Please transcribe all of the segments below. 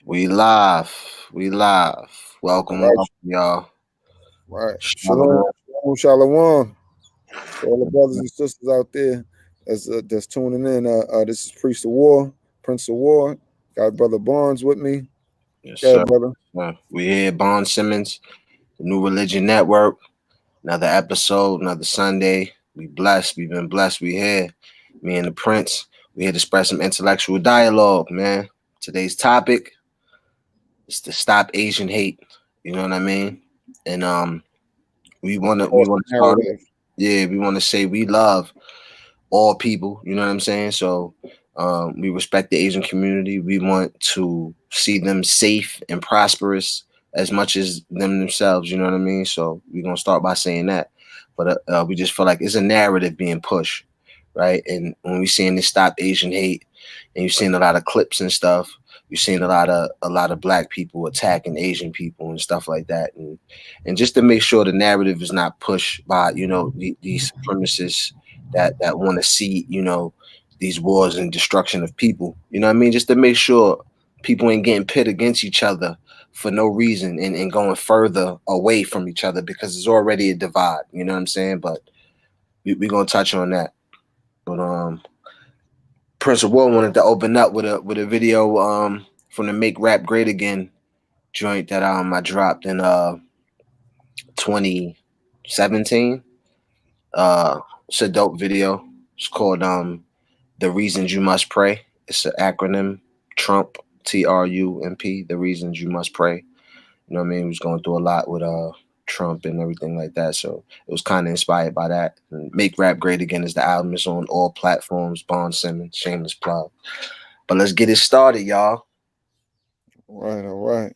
We live. We live. Welcome, Right, welcome, y'all. right. Shalom, Shalom. shalom, shalom. To all the brothers and sisters out there that's tuning in. This is Priest of War, Prince of War. Got Brother Barnes with me. Yes, Yeah, sir. brother. We here, Bond Simmons, the New Religion Network. Another episode, another Sunday. We blessed. We've been blessed. We here. Me and the Prince. We here to spread some intellectual dialogue, man. Today's topic is to stop Asian hate. You know what I mean? And we False wanna start. narrative. Yeah, we want to say we love all people. You know what I'm saying? So we respect the Asian community. We want to see them safe and prosperous as much as them themselves. You know what I mean? So we're gonna start by saying that. But we just feel like it's a narrative being pushed, right? And when we seeing this stop Asian hate, and you're seeing a lot of clips and stuff, you're seeing a lot of black people attacking Asian people and stuff like that, and just to make sure the narrative is not pushed by these supremacists that want to see these wars and destruction of people. You know what I mean? Just to make sure people ain't getting pit against each other for no reason and going further away from each other because there's already a divide. You know what I'm saying? But we're gonna touch on that. But Prince of War wanted to open up with a video from the Make Rap Great Again joint that I dropped in 2017. It's a dope video. It's called The Reasons You Must Pray. It's an acronym, Trump, TRUMP, The Reasons You Must Pray. You know what I mean? He was going through a lot with Trump and everything like that. So it was kind of inspired by that. And Make Rap Great Again is the album. It's on all platforms. Bond Simmons, shameless plug. But let's get it started, y'all. All right, all right.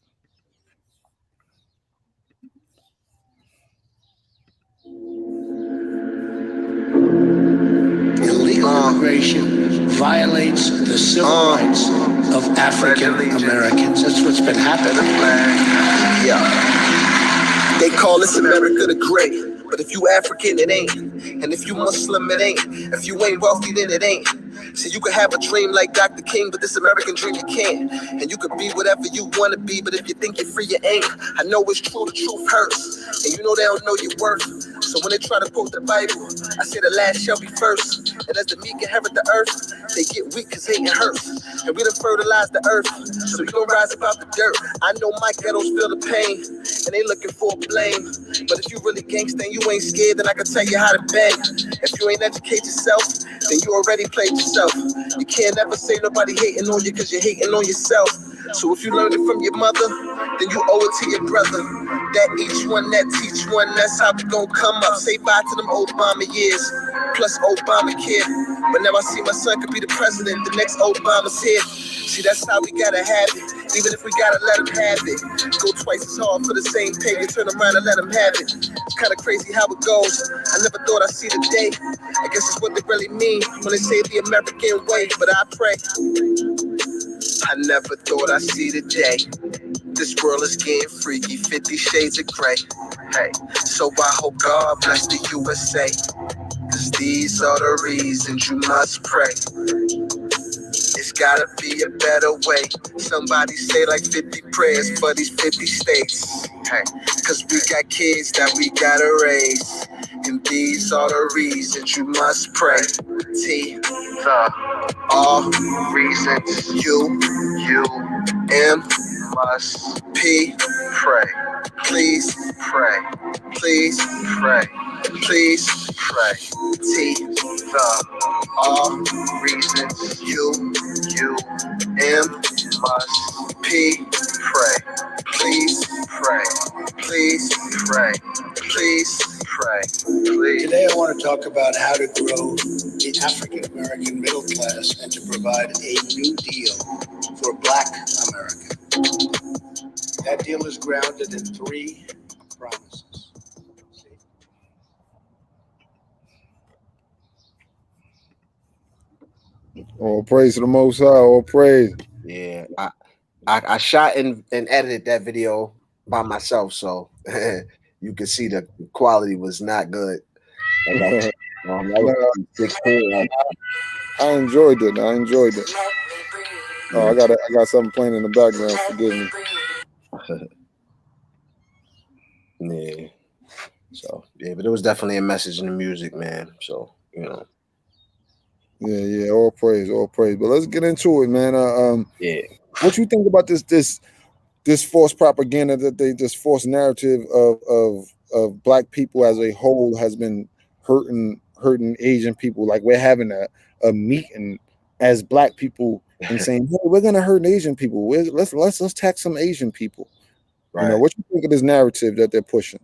Illegal immigration violates the civil rights of African Americans. That's what's been happening. Yeah. They call us America the Great, but if you African, it ain't. And if you Muslim, it ain't. If you ain't wealthy, then it ain't. So you could have a dream like Dr. King, but this American dream you can't. And you could be whatever you want to be, but if you think you're free, you ain't. I know it's true, the truth hurts. And you know they don't know your worth. So when they try to quote the Bible, I say the last shall be first. And as the meek inherit the earth, they get weak because hating hurts. And we done fertilized the earth, so we gon' rise above the dirt. I know my ghettos feel the pain, and they looking for blame. But if you really gangsta and you ain't scared, then I can tell you how to bang. If you ain't educate yourself, then you already played yourself. You can't ever say nobody hating on you because you're hating on yourself. So if you learned it from your mother, then you owe it to your brother. That each one, that teach one, that's how we gon' come up. Say bye to them Obama years, plus Obamacare. But now I see my son could be the president, the next Obama's here. See, that's how we gotta have it, even if we gotta let him have it. Go twice as hard for the same pay, you turn around and let him have it. It's kinda crazy how it goes. I never thought I'd see the day. I guess it's what they really mean when they say the American way, but I pray. I never thought I'd see the day. This world is getting freaky, 50 shades of gray. Hey, so I hope God bless the USA, cause these are the reasons you must pray. It's gotta be a better way. Somebody say like 50 prayers for these 50 states. Hey, cause we got kids that we gotta raise, and these are the reasons you must pray. T, the, all reasons you, M, must, P, pray. Please pray. Please pray. Please pray. T, the, all reasons you, M, must, P, pray. Please pray. Please pray. Please pray. Please. Today I want to talk about how to grow the African American middle class and to provide a new deal for Black America. That deal is grounded in 3 promises. All praise to the Most High. All praise. Yeah, I shot and edited that video by myself, so you can see the quality was not good. That was Nah, 16. I enjoyed it. I enjoyed it. Oh, I got something playing in the background. Forgive me. Yeah. So yeah, but it was definitely a message in the music, man. So Yeah. All praise, all praise. But let's get into it, man. Yeah. What you think about this false propaganda that this false narrative of black people as a whole has been hurting Asian people? Like we're having a meeting as black people and saying, hey, we're gonna hurt Asian people. Let's tax some Asian people. Right. What you think of this narrative that they're pushing?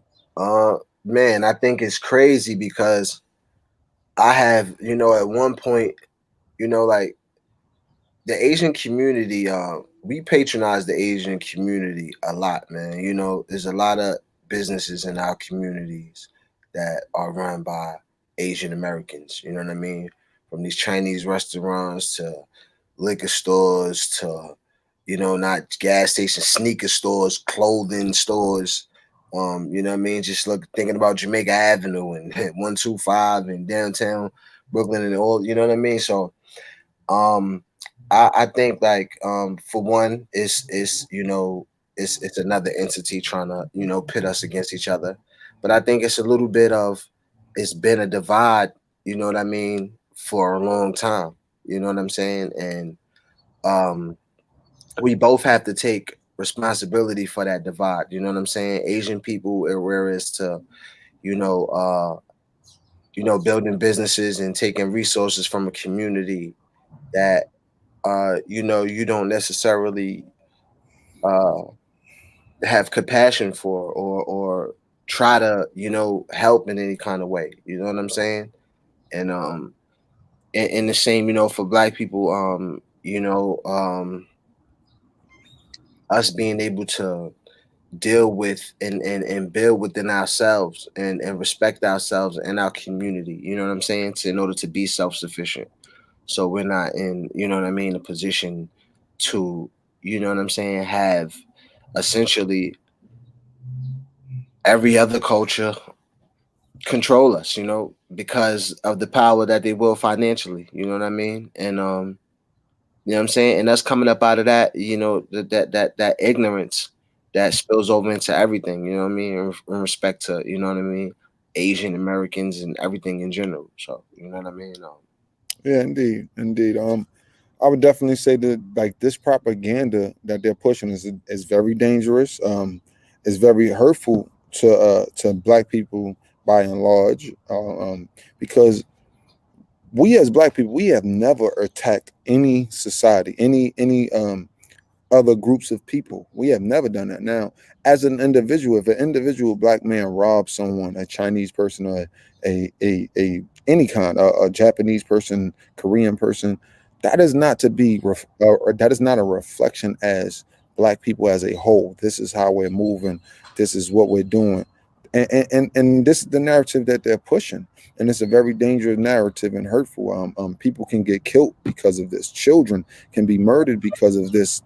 Man, I think it's crazy because I have, at one point, like the Asian community, we patronize the Asian community a lot, man. There's a lot of businesses in our communities that are run by Asian Americans. You know what I mean? From these Chinese restaurants to liquor stores to, not gas stations, sneaker stores, clothing stores. You know what I mean? Just thinking about Jamaica Avenue and 125 and downtown Brooklyn and all, you know what I mean? So I think like for one it's another entity trying to pit us against each other, but I think it's a little bit of it's been a divide, you know what I mean, for a long time, you know what I'm saying, and um we both have to take responsibility for that divide, you know what I'm saying. Asian people are whereas to you know uh building businesses and taking resources from a community that you don't necessarily uh, have compassion for or try to, help in any kind of way. You know what I'm saying? And and the same, for black people, us being able to deal with and build within ourselves and respect ourselves and our community, you know what I'm saying? In order to be self-sufficient. So we're not in, you know what I mean, a position to, you know what I'm saying, have essentially every other culture control us, because of the power that they will financially, you know what I mean? And you know what I'm saying? And that's coming up out of that, that ignorance that spills over into everything, you know what I mean, in respect to, you know what I mean, Asian Americans and everything in general. So, you know what I mean? Yeah, indeed. I would definitely say that like this propaganda that they're pushing is very dangerous. Is very hurtful to black people by and large, because we as black people we have never attacked any society, any other groups of people. We have never done that. Now, as an individual, if an individual black man robs someone, a Chinese person, or a any kind, a Japanese person, Korean person, that is not to be, or that is not a reflection as black people as a whole. This is how we're moving. This is what we're doing. And this is the narrative that they're pushing, and it's a very dangerous narrative and hurtful. People can get killed because of this. Children can be murdered because of this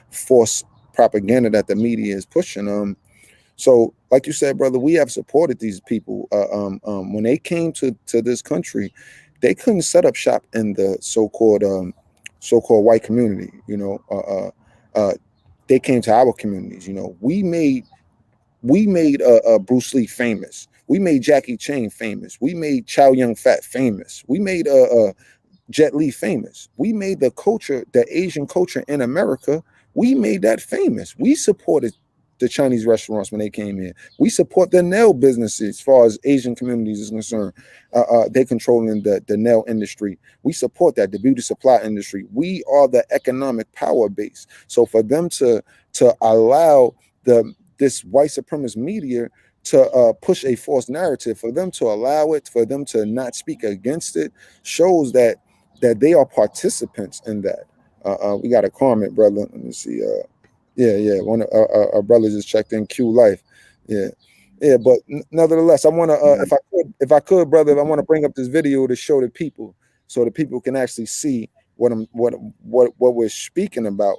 false propaganda that the media is pushing. So, like you said, brother, we have supported these people. When they came to this country, they couldn't set up shop in the so-called white community. They came to our communities. We made Bruce Lee famous. We made Jackie Chan famous. We made Chow Yun Fat famous. We made Jet Li famous. We made the culture, the Asian culture in America, we made that famous. We supported the Chinese restaurants when they came in. We support the nail businesses as far as Asian communities is concerned. They're controlling the nail industry. We support that, the beauty supply industry. We are the economic power base. So for them to allow this white supremacist media to push a false narrative, for them to allow it, for them to not speak against it, shows that they are participants in that. We got a comment, brother. Let me see. Yeah. One of our brothers just checked in. Q Life. Yeah. But nevertheless, I want to, if I could, brother, I want to bring up this video to show the people, so the people can actually see what we're speaking about.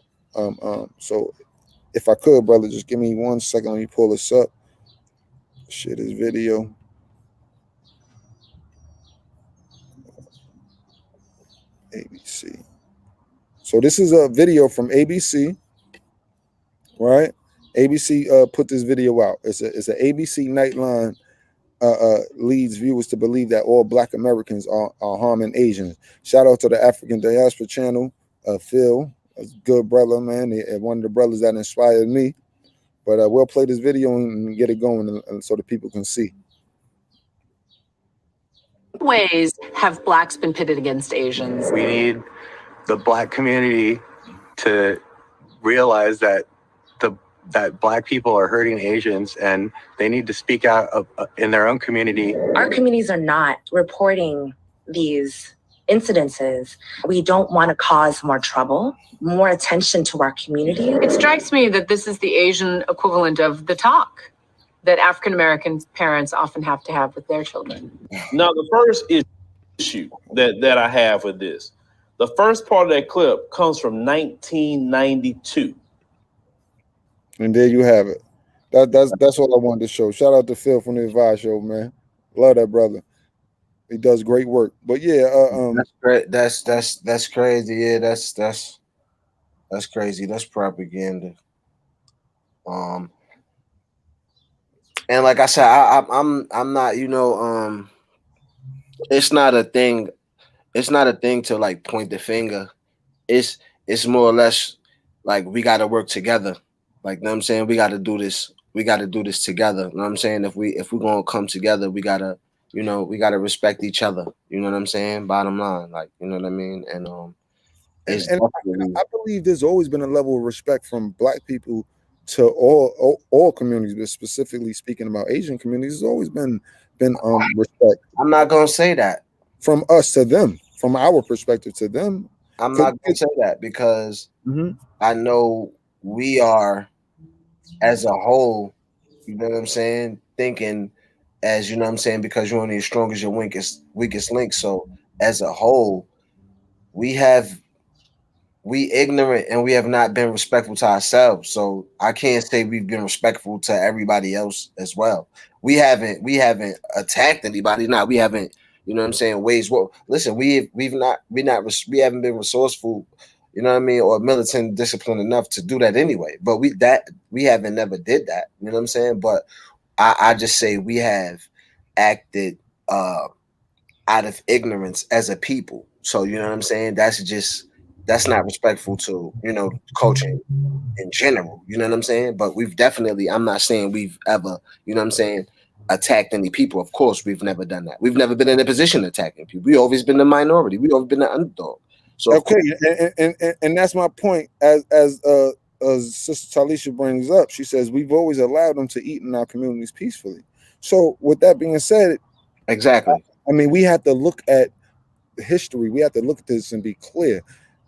So if I could, brother, just give me 1 second. Let me pull this up. Share this video. ABC. So this is a video from ABC, right? ABC put this video out. It's an ABC Nightline leads viewers to believe that all Black Americans are harming Asians. Shout out to the African Diaspora Channel, Phil, a good brother, man, one of the brothers that inspired me. But we'll play this video and get it going so that people can see. Ways have Blacks been pitted against Asians? We need the Black community to realize that that Black people are hurting Asians, and they need to speak out in their own community. Our communities are not reporting these incidences. We don't want to cause more trouble, more attention to our community. It strikes me that this is the Asian equivalent of the talk that African American parents often have to have with their children. Now, the first issue that I have with this, the first part of that clip comes from 1992. And there you have it. That's what I wanted to show. Shout out to Phil from the Advice Show, man. Love that brother. He does great work. But yeah, that's great. That's crazy. Yeah, that's crazy. That's propaganda. And like I said, I'm not, it's not a thing. It's not a thing to like point the finger. It's more or less like we got to work together. Like, you know what I'm saying? We got to do this. We got to do this together. You know what I'm saying? If we're going to come together, we got to, we got to respect each other. You know what I'm saying? Bottom line, like, you know what I mean? And I believe there's always been a level of respect from Black people to all communities, but specifically speaking about Asian communities, there's always been respect. I'm not going to say that. From us to them, from our perspective to them. I'm not going to say that because I know we are, as a whole, you know what I'm saying, thinking as, you know what I'm saying, because you're only as strong as your weakest link. So as a whole, we ignorant and we have not been respectful to ourselves. So I can't say we've been respectful to everybody else as well. We haven't attacked anybody. We haven't, you know what I'm saying, ways. Well, listen, we haven't been resourceful, you know what I mean, or militant discipline enough to do that anyway. But we haven't never did that. You know what I'm saying? But I just say we have acted out of ignorance as a people. So you know what I'm saying? That's not respectful to, culture in general. You know what I'm saying? But we've definitely, I'm not saying we've ever, you know what I'm saying, attacked any people. Of course, we've never done that. We've never been in a position of attacking people. We've always been the minority. We've always been the underdog. So okay, and that's my point. As Sister Talisha brings up, she says we've always allowed them to eat in our communities peacefully. So with that being said, exactly. I mean, we have to look at history. We have to look at this and be clear.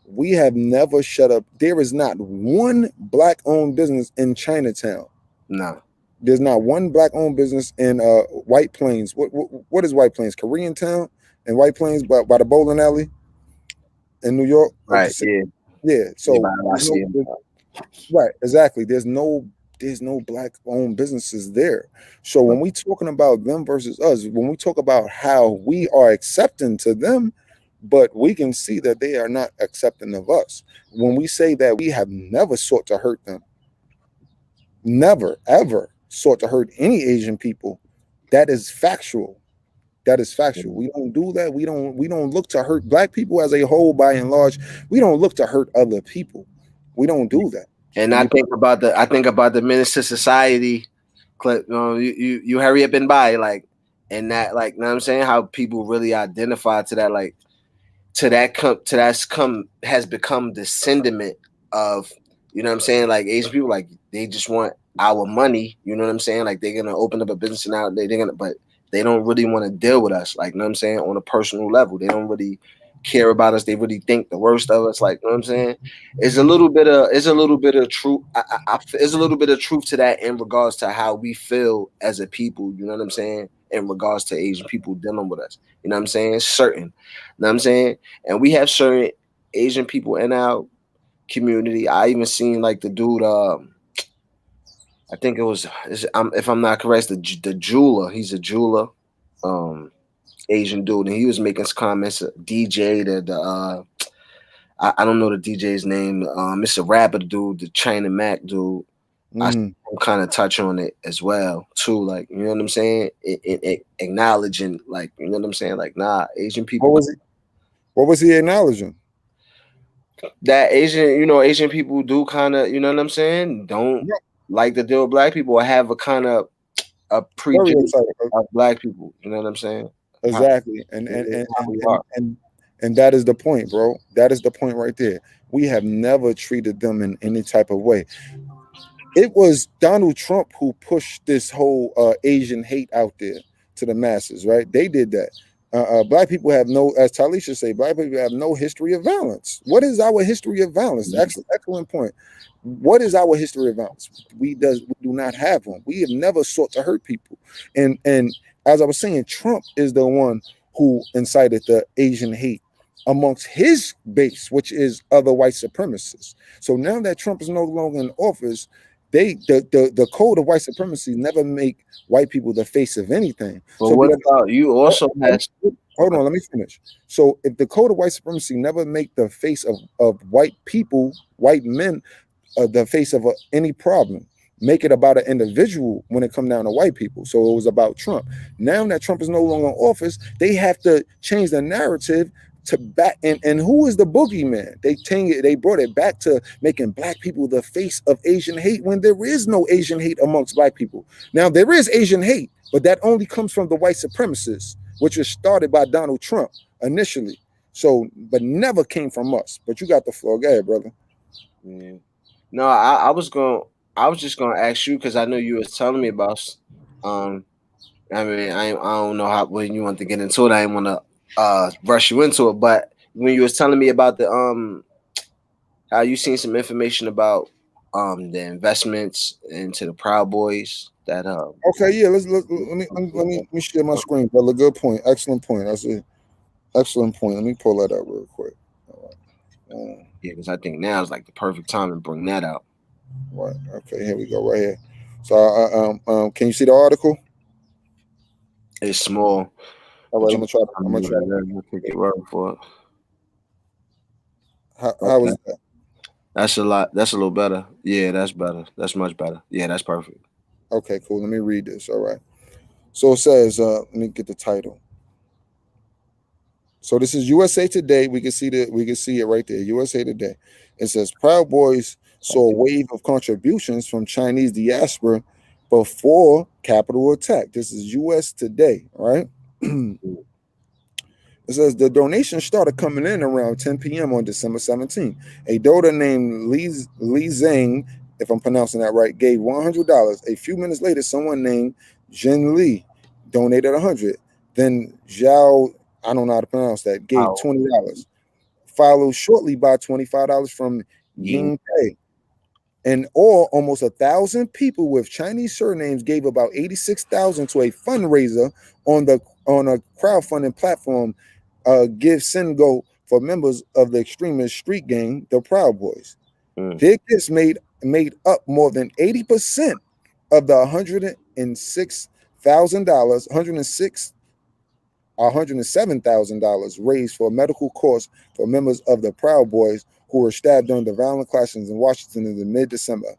We have never shut up. There is not one Black-owned business in Chinatown. No. There's not one Black-owned business in White Plains. What is White Plains? Koreatown and White Plains by the bowling alley in New York. Right. Yeah. So right, exactly. There's no Black-owned businesses there. So when we talking about them versus us, when we talk about how we are accepting to them, but we can see that they are not accepting of us. When we say that we have never sought to hurt them, never, ever sought to hurt any Asian people, that is factual. That is factual. We don't do that. We don't look to hurt Black people as a whole, by and large. We don't look to hurt other people. We don't do that. And I think about the Menace to Society clip. You hurry up and buy, like, and that, like, you know what I'm saying, how people really identify to that, like, has become the sentiment of, you know what I'm saying, like, Asian people, like, they just want our money, you know what I'm saying, like, they're gonna open up a business now, but they don't really want to deal with us, like, you know what I'm saying, on a personal level. They don't really care about us. They really think the worst of us, like, you know what I'm saying. It's a little bit of truth. There's a little bit of truth to that in regards to how we feel as a people, you know what I'm saying, in regards to Asian people dealing with us, you know what I'm saying, certain, you know what I'm saying, and we have certain Asian people in our community. I even seen, like, the dude, I think it was, if I'm not correct, the jeweler. He's a jeweler, Asian dude, and he was making comments. DJ, I don't know the DJ's name. It's a rapper dude, the China Mac dude. I kind of touch on it as well too, like, you know what I'm saying? It acknowledging, like, you know what I'm saying? Like, nah, Asian people. What was he acknowledging? That Asian people do kind of, you know what I'm saying? Don't like to deal with black people or have a kind of a prejudice of black people. You know what I'm saying? Exactly, and that is the point, bro. That is the point right there. We have never treated them in any type of way. It was Donald Trump who pushed this whole Asian hate out there to the masses, right? They did that. Black people have no, as Talisha say, black people have no history of violence. What is our history of violence? Excellent point. What is our history of violence? We do not have one. We have never sought to hurt people. And as I was saying, Trump is the one who incited the Asian hate amongst his base, which is other white supremacists. So now that Trump is no longer in office, the code of white supremacy never make white people the face of anything. But so what about you also has hold on, let me finish. So if the code of white supremacy never make the face of white people, white men, the face of any problem, make it about an individual when it come down to white people. So it was about Trump. Now that Trump is no longer in office, they have to change the narrative to back and who is the boogeyman? They brought it back to making black people the face of Asian hate when there is no Asian hate amongst black people. Now there is Asian hate, but that only comes from the white supremacists, which was started by Donald Trump initially. So, but never came from us. But you got the floor. Go ahead, brother. Yeah. No, I was just gonna ask you because I know you was telling me about. I mean, I don't know how when you want to get into it. I didn't want to rush you into it, but when you was telling me about the how you seen some information about the investments into the Proud Boys that okay, yeah, let me share my screen, brother. Good point, excellent point. That's it, excellent point. Let me pull that up real quick. All right. Yeah, because I think now is like the perfect time to bring that out. Right. Okay, here we go, right here. So can you see the article? It's small. All right, I'm gonna try to take your word for it. How is that? That's a lot. That's a little better. Yeah, that's better. That's much better. Yeah, that's perfect. Okay, cool. Let me read this. All right. So it says, let me get the title. So this is USA Today. We can see it right there. USA Today. It says Proud Boys saw a wave of contributions from Chinese diaspora before Capitol attack. This is US Today, right? It says the donations started coming in around 10 p.m. on December 17th. A donor named Li Zhang, if I'm pronouncing that right, gave $100. A few minutes later, someone named Jin Li donated $100. Then Zhao, I don't know how to pronounce that, gave $20. Followed shortly by $25 from Ying Pei. And almost 1,000 people with Chinese surnames gave about $86,000 to a fundraiser on a crowdfunding platform, Give Send Go, for members of the extremist street gang, the Proud Boys. Their gifts made up more than 80% of the $107,000 raised for medical costs for members of the Proud Boys who were stabbed during the violent clashes in Washington in mid-December.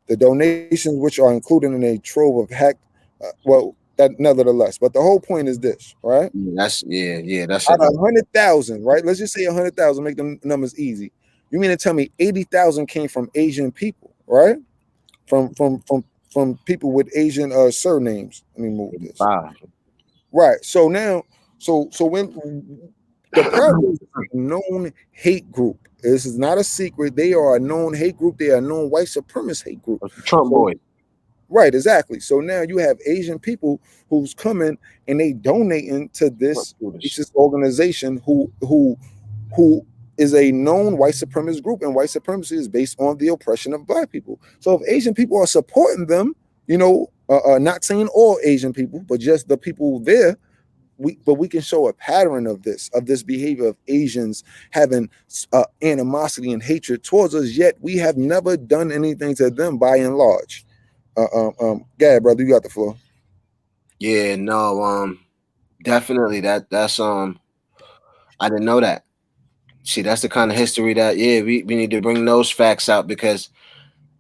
The donations, which are included in a trove of hacked, nevertheless. But the whole point is this, right? That's out of 100,000, right? Let's just say 100,000, make them numbers easy. You mean to tell me 80,000 came from Asian people, right? From people with Asian surnames. Let me move this. Right. So now, so when the Proud Boys is a known hate group. This is not a secret. They are a known hate group. They are a known white supremacist hate group. Trump boy. Right, exactly. So now you have Asian people who's coming and they donating to this organization who is a known white supremacist group, and white supremacy is based on the oppression of black people. So if Asian people are supporting them, not saying all Asian people, but just the people there, we can show a pattern of this behavior of Asians having animosity and hatred towards us, yet we have never done anything to them by and large. Go ahead, brother, you got the floor. Yeah, no, definitely that's I didn't know that. See, that's the kind of history that we need to bring those facts out because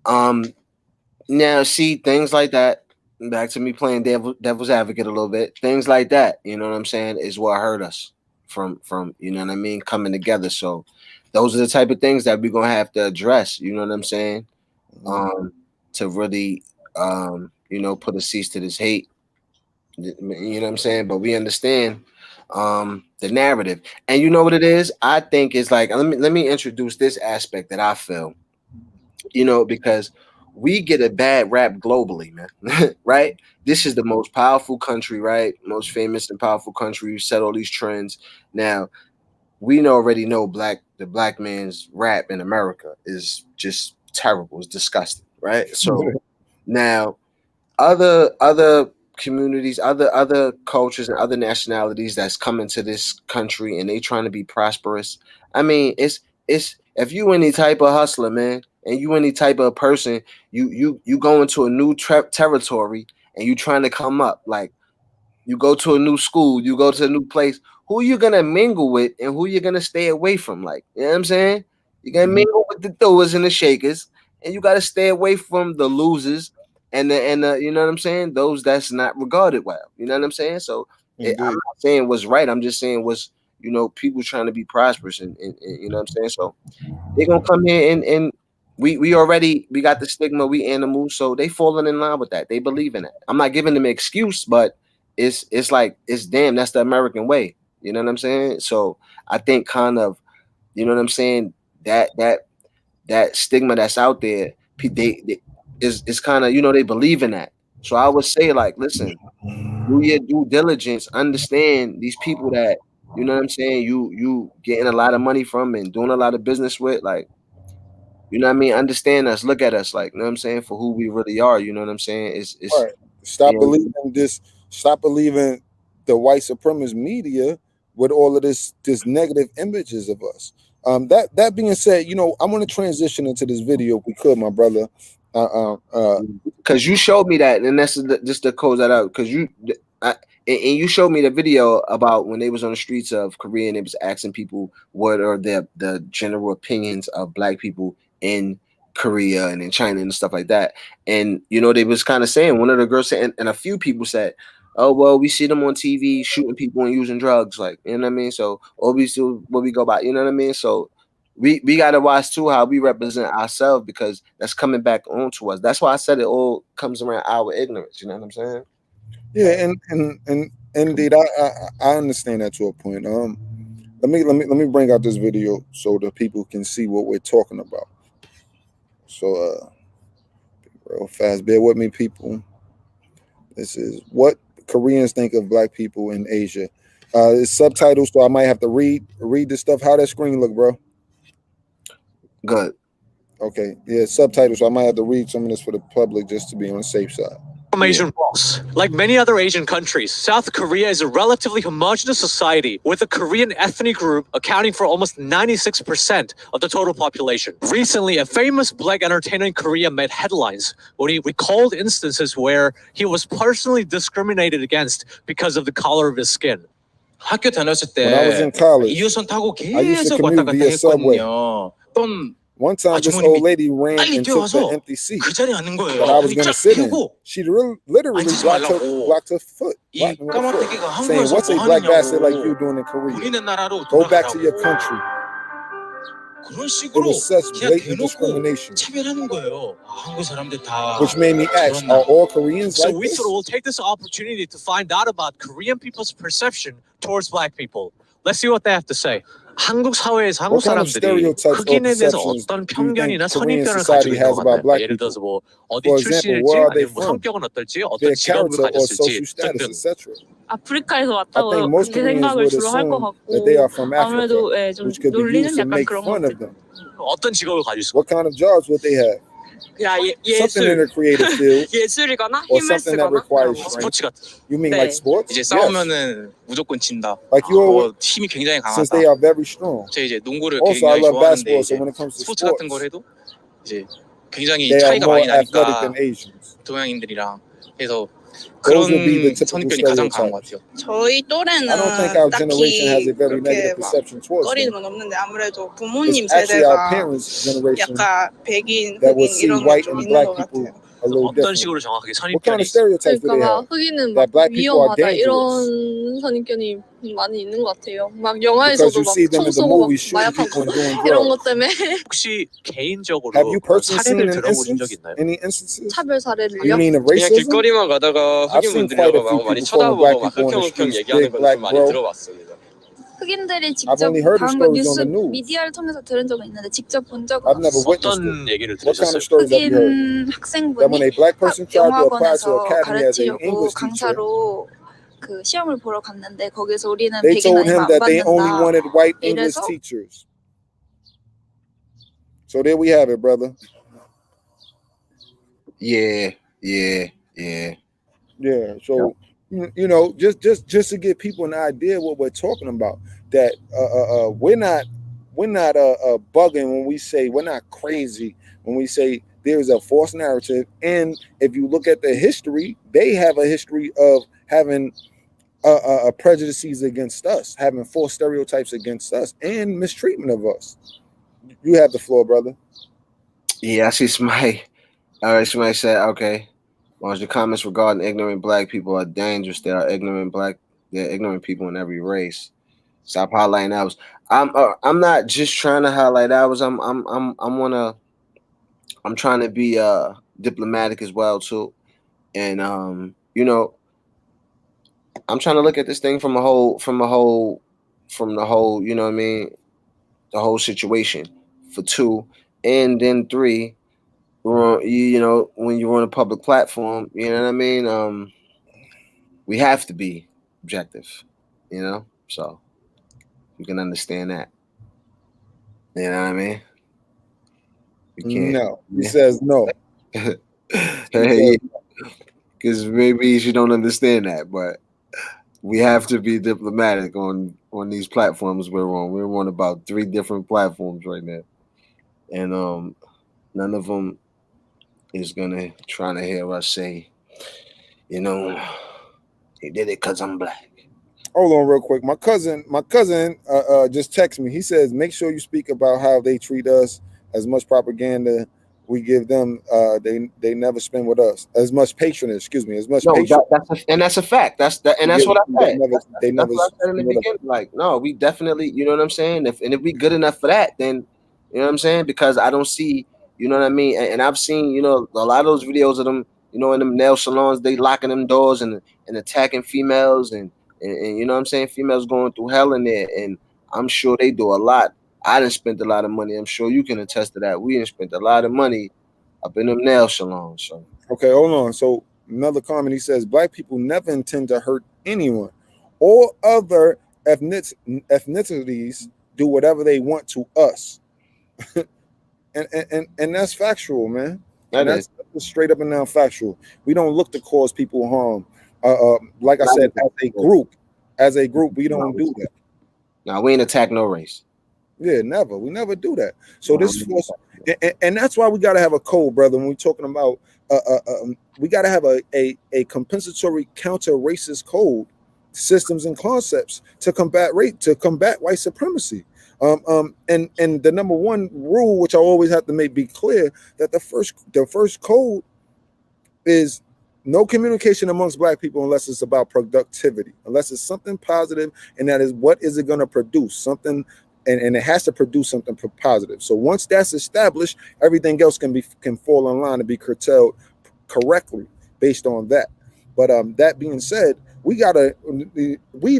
now see things like that. Back to me playing devil's advocate a little bit. Things like that, you know what I'm saying, is what hurt us from you know what I mean, coming together. So those are the type of things that we're gonna have to address. You know what I'm saying, to really you know, put a cease to this hate. You know what I'm saying, but we understand the narrative, and you know what it is. I think it's like let me introduce this aspect that I feel. You know, because we get a bad rap globally, man. Right? This is the most powerful country, right? Most famous and powerful country. You set all these trends. Now, we already know the black man's rap in America is just terrible. It's disgusting, right? So now other communities, other cultures and other nationalities that's coming to this country and they trying to be prosperous. I mean, it's if you any type of hustler, man, and you any type of person, you go into a new territory and you trying to come up. Like you go to a new school, you go to a new place. Who you gonna mingle with and who you gonna stay away from? Like, you know what I'm saying? You gotta mingle with the throwers and the shakers, and you gotta stay away from the losers and the you know what I'm saying? Those that's not regarded well. You know what I'm saying? So I'm not saying what's right. I'm just saying what's, you know, people trying to be prosperous and you know what I'm saying? So they're gonna come here and we already we got the stigma, we animals, so they falling in line with that. They believe in it. I'm not giving them an excuse, but it's like it's damn, that's the American way. You know what I'm saying? So I think kind of, you know what I'm saying, that stigma that's out there, they is kind of, you know, they believe in that. So I would say like, listen, do your due diligence, understand these people that, you know what I'm saying, you getting a lot of money from and doing a lot of business with, like, you know what I mean, understand us, look at us, like, you know what I'm saying, for who we really are. You know what I'm saying? It's Right. Stop you know, believing this. Stop believing the white supremacist media with all of this negative images of us. That being said, you know, I want to transition into this video if we could, my brother. Because you showed me that, and that's just to close that out. Because and you showed me the video about when they was on the streets of Korea and they was asking people what are the general opinions of black people in Korea and in China and stuff like that. And you know, they was kind of saying, one of the girls said, and a few people said, oh well, we see them on TV shooting people and using drugs, like, you know what I mean. So or we still what we go by, you know what I mean. So we gotta watch too how we represent ourselves, because that's coming back onto us. That's why I said it all comes around our ignorance. You know what I'm saying? Yeah, and indeed, I understand that to a point. Let me bring out this video so the people can see what we're talking about. So real fast, bear with me, people. This is what Koreans think of black people in Asia. It's subtitles, so I might have to read this stuff. How that screen look, bro? Good. Okay, yeah, subtitles. So I might have to read some of this for the public just to be on the safe side. Asian walls. Like many other Asian countries, South Korea is a relatively homogenous society with the Korean ethnic group accounting for almost 96% of the total population. Recently, a famous black entertainer in Korea made headlines when he recalled instances where he was personally discriminated against because of the color of his skin. 학교 다녔을 When I was in college, 2호선 타고 I used to 계속 왔다 commute 갔다 via subway. 했거든요. 어떤 One time, this old lady ran and took the empty seat 그 자리에 앉는 거예요. that I was going to sit in. 펴고 She literally 앉지 blocked her foot, 이 까마귀가 saying, "What's a black bastard like you doing in Korea? 본인의 나라로 Go back to your country." 그런 It 식으로 was such 그냥 blatant 대놓고 discrimination, 차별하는 거예요. 한국 사람들 다 which made me ask, are all Koreans So like we this? will take this opportunity to find out about Korean people's perception towards black people. Let's see what they have to say. 한국 사회에서 한국 What kind of 사람들이 stereotypes or 흑인에 대해서 perceptions 어떤 do you think 편견이나 Korean 선입견을 society 가지고 있는 has 것 about 같나요? black 예를 들어서 뭐 어디 For example, 출신일지 where are they 아니면 뭐 from? 성격은 어떨지 어떤 Their 직업을 character or 가졌을지 social status, 등등. etc. 아프리카에서 I 왔다고 think most 그렇게 Koreans 생각을 would 주로 할 것 assume that they 같고 are from Africa, 아무래도 좀 which could be 놀리는 used to 약간 make 그런 fun 것들. of them. 어떤 직업을 가질 수? What kind of jobs would they have? 그냥 Something in 예술, a creative field 예술이거나 or 힘을 something that 쓰거나 requires 그런 거. strength. 스포츠 같은. You mean 네. like sports? 이제 Yes. 싸우면은 무조건 진다. Like you always, 힘이 굉장히 since 강하다. they are very strong. 제 이제 농구를 Also, I 굉장히 love 좋아하는데 basketball, so 이제 when it comes to 스포츠 같은 걸 sports, 해도 이제 굉장히 they are 차이가 more 많이 athletic 나니까 than Asians. 동양인들이랑 그래서 Those would be the 그런 typical 선입견이 가장 강한 것 stereotypes. 같아요. 저희 또래는 I don't think our generation has 딱히 a very 그렇게 negative 막 perception towards 꺼리는 them. 건 없는데 아무래도 It's 부모님 actually our 세대가 parents' generation 약간 백인, that will 흑인 see 이런 게 white 좀 and 있는 black 것 people 같아요. a little 어떤 different. 식으로 정확하게 What kind 선입견이 of stereotypes do 그러니까 they 막 have? 흑인은 막 That black people are 위험하다 dangerous 이런 선입견이 많이 있는 것 같아요. 막 because 영화에서도 you 막 see them 총 in the 쏘고 막 movies shooting 마약하고 people and doing 이런 것 drugs. 때문에 혹시 개인적으로 Have you 그런 personally seen 사례를 an 들어보신 적 instance? 있나요? Any instances? 차별 You 사례를요? mean of 그냥 racism? 길거리만 가다가 I've seen quite a 흑인분들이라고 few 막 많이 people calling black 쳐다보고 막 people on the 흑형흑형 streets 얘기하는 big 걸 black 좀 많이 bro. 들어봤습니다. 흑인들이 I've 직접 only heard of 당한 거 stories 뉴스 on the news. 미디어를 통해서 들은 적은 있는데 직접 본 적은 I've never 없어요. witnessed it. 어떤 얘기를 What kind 들으셨어요? of stories have you heard? 흑인 That when 학생분이 a black person tried to apply to 영어학원에서 academy as an 가르치려고 English teacher, 강사로 그 시험을 보러 갔는데 거기서 우리는 they 백인 told 아니면 him 안 that they only 받는다. wanted white English 이래서 teachers. So there we have it, brother. Yeah. Yeah. So you know, just to give people an idea what we're talking about, that we're not bugging when we say, we're not crazy when we say there's a false narrative. And if you look at the history, they have a history of having prejudices against us, having false stereotypes against us, and mistreatment of us. You have the floor, brother. Yeah, I see somebody. All right, somebody said, okay. Well, your comments regarding ignorant black people are dangerous. They're ignorant people in every race. Stop highlighting ours. I'm not just trying to highlight ours. I'm trying to be diplomatic as well too. And you know, I'm trying to look at this thing from the whole, you know what I mean, the whole situation for two, and then three. You know, when you're on a public platform, you know what I mean? We have to be objective, you know? So you can understand that. You know what I mean? You can't. No. He says no. Hey, because maybe you don't understand that, but we have to be diplomatic on these platforms we're on. We're on about 3 different platforms right now. And none of them is trying to hear us say, you know, he did it because I'm black. Hold on real quick. My cousin just texted me. He says, make sure you speak about how they treat us. As much propaganda we give them, they never spend with us. As much patronage, as much patronage. That's a fact. That's what I said. They never what I said in the beginning. Like, no, we definitely, you know what I'm saying? If we good enough for that, then, you know what I'm saying? Because I don't see, you know what I mean? And I've seen, you know, a lot of those videos of them, you know, in them nail salons, they locking them doors and attacking females and you know what I'm saying? Females going through hell in there. And I'm sure they do a lot. I done spent a lot of money. I'm sure you can attest to that. We done spent a lot of money up in them nail salons. So. Okay, hold on. So another comment, he says, black people never intend to hurt anyone. All other ethnicities do whatever they want to us. and that's factual, man. That's straight up and down factual. We don't look to cause people harm. Like I said, as a group, we don't do that. Now we ain't attack no race. Yeah, never. We never do that. So this force, and that's why we got to have a code, brother. When we're talking about, we got to have a compensatory counter-racist code, systems and concepts to combat white supremacy. And the number one rule, which I always have to be clear, that the first code is no communication amongst black people unless it's about productivity, unless it's something positive, and that is what is it going to produce something. And it has to produce something positive. So once that's established, everything else can fall in line and be curtailed correctly based on that. But that being said, we've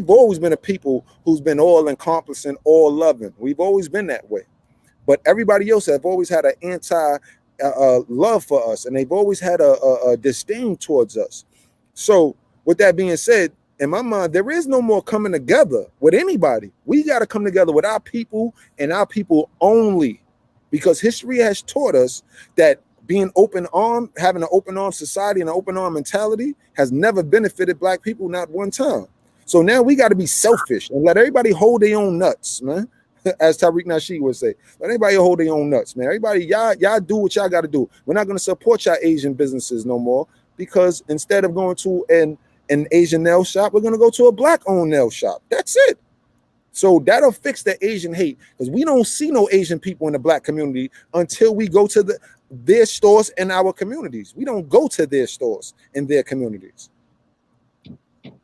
always been a people who's been all encompassing, all loving. We've always been that way. But everybody else have always had an anti love for us, and they've always had a disdain towards us. So with that being said, in my mind, there is no more coming together with anybody. We got to come together with our people and our people only, because history has taught us that being open-armed, having an open-armed society and an open-armed mentality has never benefited black people, not one time. So now we got to be selfish and let everybody hold their own nuts, man. As Tariq Nasheed would say, let everybody hold their own nuts, man. Everybody, y'all do what y'all got to do. We're not going to support y'all Asian businesses no more. because instead of going to an Asian nail shop, we're gonna go to a black-owned nail shop. That's it. So that'll fix the Asian hate, because we don't see no Asian people in the black community until we go to their stores in our communities. We don't go to their stores in their communities.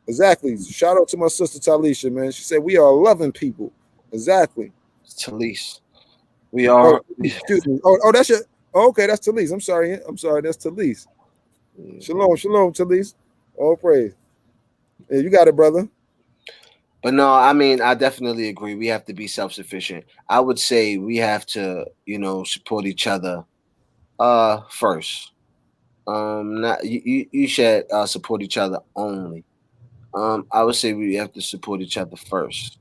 Exactly. Shout out to my sister Talisha, man. She said we are loving people. Exactly. Talise. We are. Excuse me. Oh, that's your. Oh, okay, that's Talise. I'm sorry. That's Talise. Shalom, Talise. All praise. Yeah, you got it, brother. But no, I mean, I definitely agree. We have to be self-sufficient. I would say we have to, support each other first. Not you should support each other only. I would say we have to support each other first.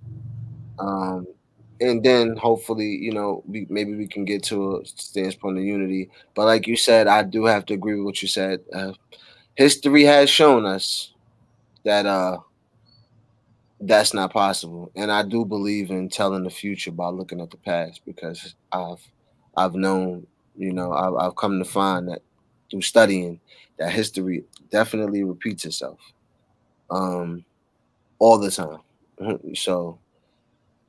And then hopefully, maybe we can get to a standpoint of unity. But like you said, I do have to agree with what you said. History has shown us that that's not possible, and I do believe in telling the future by looking at the past, because I've known, I've come to find that through studying that history definitely repeats itself, all the time. So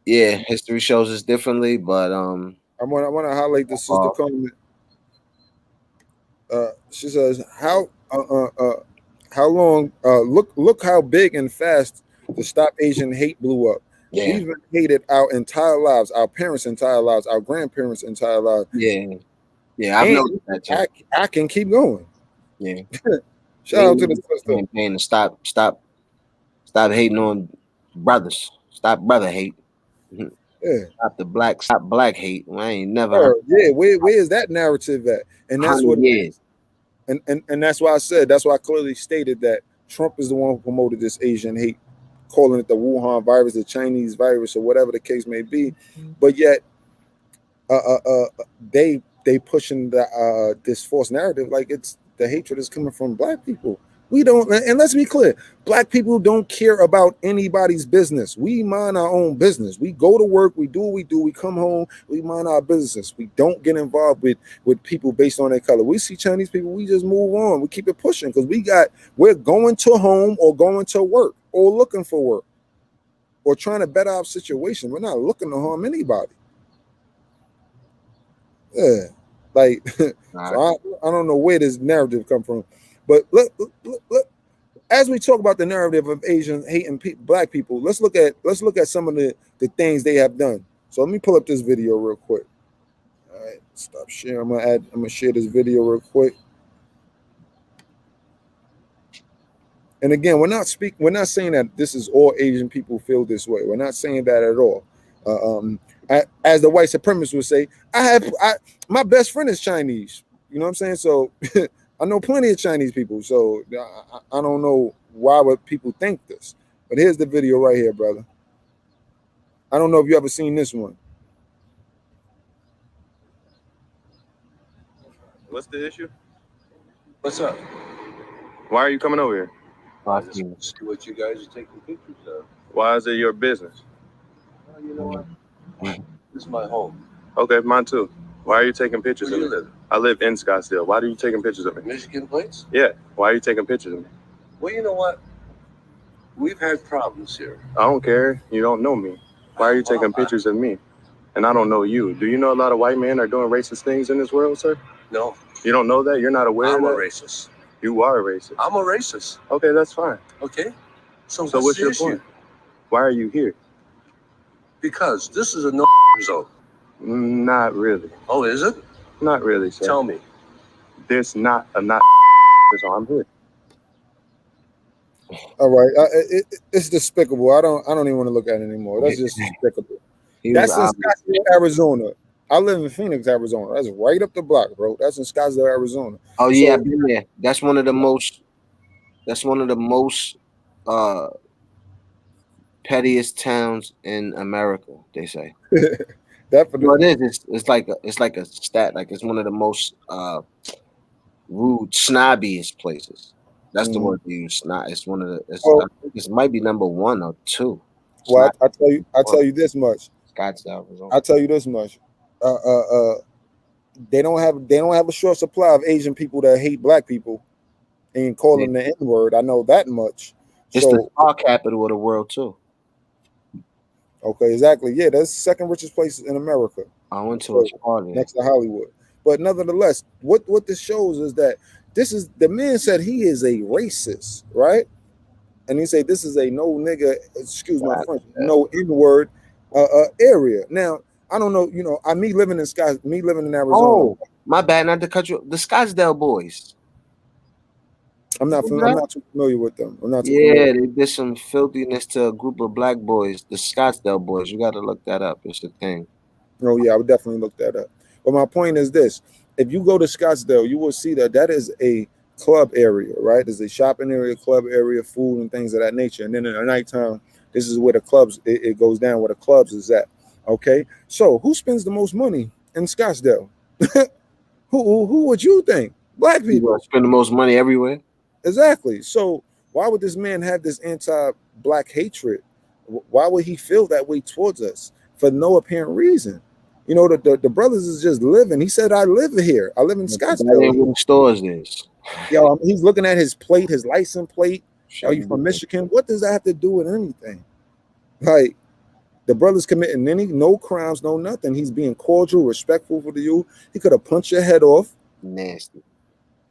yeah, history shows us differently, but I want to highlight the sister comment. She says, how long? Look how big and fast the Stop Asian Hate blew up. Yeah. We've been hated our entire lives, our parents' entire lives, our grandparents' entire lives. Yeah, I've noticed that too. I can keep going. Yeah. Shout out to the sister. Campaign to stop hating on brothers. Stop brother hate. Yeah. Stop black hate. I ain't never heard. Yeah, where is that narrative at? And that's what it is. And that's why I said, that's why I clearly stated that Trump is the one who promoted this Asian hate, calling it the Wuhan virus, the Chinese virus, or whatever the case may be. But yet they pushing this false narrative like it's the hatred is coming from black people. We don't, and let's be clear, black people don't care about anybody's business. We mind our own business. We go to work, we do what we do, we come home, we mind our business. We don't get involved with people based on their color. We see Chinese people, we just move on. We keep it pushing because we're going to home or going to work or looking for work or trying to better our situation. We're not looking to harm anybody. Yeah, like so I don't know where this narrative come from, but look, as we talk about the narrative of Asian hating black people, let's look at some of the things they have done. So let me pull up this video real quick. All right, stop sharing. I'm gonna share this video real quick. And again, we're not saying that this is all Asian people feel this way. We're not saying that at all. As the white supremacists would say, my best friend is Chinese. You know what I'm saying? So I know plenty of Chinese people. So I don't know why would people think this. But here's the video right here, brother. I don't know if you ever seen this one. What's the issue? What's up? Why are you coming over here? I just want to see what you guys are taking pictures of. Why is it your business? Well, you know what? This is my home. Okay, mine too. Why are you taking pictures Where of you me? live? I live in Scottsdale. Why are you taking pictures of me? Michigan plates? Yeah. Why are you taking pictures of me? Well, you know what? We've had problems here. I don't care. You don't know me. Why are you taking pictures of me? And I don't know you. Do you know a lot of white men are doing racist things in this world, sir? No. You don't know that? You're not aware I'm of a that? racist. You are a racist. I'm a racist. Okay, that's fine. Okay? So what's the your issue? point? Why are you here? Because this is a no zone. Not really. Oh, is it? Not really, sir. Tell me. There's not a not so I'm here. All right, it's despicable. I don't even want to look at it anymore. That's just despicable. That's in Scottsdale, Arizona. I live in Phoenix, Arizona. That's right up the block, bro. That's in Scottsdale, Arizona. Oh yeah, I've been there. That's one of the most pettiest towns in America, they say. Definitely. Well, it is. It's like a stat. Like it's one of the most rude, snobbiest places. That's the word they use. Snob. It's one of the. I think this might be number 1 or 2. Well, I tell you this much. Scottsdale, Arizona. I tell you this much. They don't have a short supply of Asian people that hate black people. and calling the N-word. I know that much. It's the So star capital of the world too. okay, exactly. Yeah, that's the second richest place in America. I went to So, a party. next to Hollywood. But nevertheless, what this shows is that this is the man said he is a racist, right? And he said this is a no nigga, excuse my French, no N-word area. Now, I don't know, me living in Arizona. Oh, my bad, not to cut you. The Scottsdale Boys. I'm not too familiar with them. I'm not too Yeah, familiar. they did some filthiness to a group of black boys, the Scottsdale Boys. You got to look that up. It's a thing. Oh yeah, I would definitely look that up. But my point is this: if you go to Scottsdale, you will see that is a club area, right? There's a shopping area, club area, food and things of that nature. And then in the nighttime, this is where the clubs it goes down, where the clubs is at. Okay, so who spends the most money in Scottsdale? Who would you think? Black people spend the most money everywhere. Exactly. So why would this man have this anti-black hatred? Why would he feel that way towards us for no apparent reason? The brothers is just living. He said, "I live here. I live in Scottsdale." Where the stores is. Yo, he's looking at his plate, his license plate. Are you from Michigan? What does that have to do with anything? Like, the brother's committing no crimes, no nothing. He's being cordial, respectful for you. He could have punched your head off. Nasty.